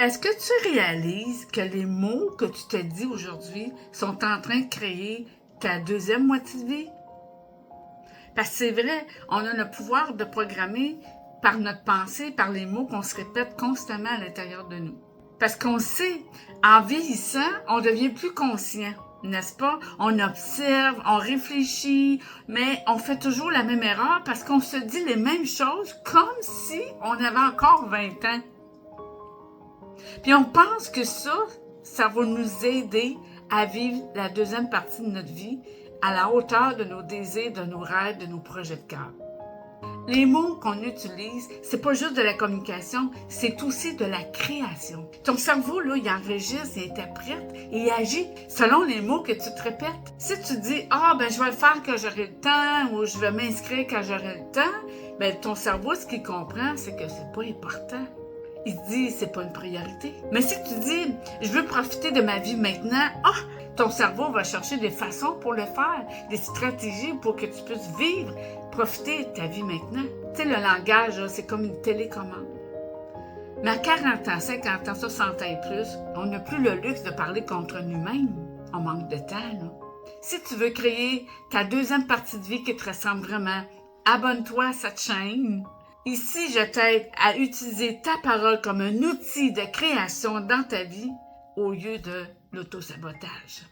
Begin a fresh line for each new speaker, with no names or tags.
Est-ce que tu réalises que les mots que tu te dis aujourd'hui sont en train de créer ta deuxième moitié de vie? Parce que c'est vrai, on a le pouvoir de programmer par notre pensée, par les mots qu'on se répète constamment à l'intérieur de nous. Parce qu'on sait, en vieillissant, on devient plus conscient, n'est-ce pas? On observe, on réfléchit, mais on fait toujours la même erreur parce qu'on se dit les mêmes choses comme si on avait encore 20 ans. Puis on pense que ça va nous aider à vivre la deuxième partie de notre vie à la hauteur de nos désirs, de nos rêves, de nos projets de cœur. Les mots qu'on utilise, c'est pas juste de la communication, c'est aussi de la création. Ton cerveau, là, il enregistre, il interprète et il agit selon les mots que tu te répètes. Si tu dis « Ah, ben je vais le faire quand j'aurai le temps » ou « Je vais m'inscrire quand j'aurai le temps », ben ton cerveau, ce qu'il comprend, c'est que c'est pas important. Il se dit, c'est pas une priorité. Mais si tu dis, je veux profiter de ma vie maintenant, ton cerveau va chercher des façons pour le faire, des stratégies pour que tu puisses vivre, profiter de ta vie maintenant. Tu sais, le langage, là, c'est comme une télécommande. Mais à 40 ans, 50 ans, 60 ans et plus, on n'a plus le luxe de parler contre nous-mêmes. On manque de temps, là. Si tu veux créer ta deuxième partie de vie qui te ressemble vraiment, abonne-toi à cette chaîne. Ici, je t'aide à utiliser ta parole comme un outil de création dans ta vie au lieu de l'autosabotage.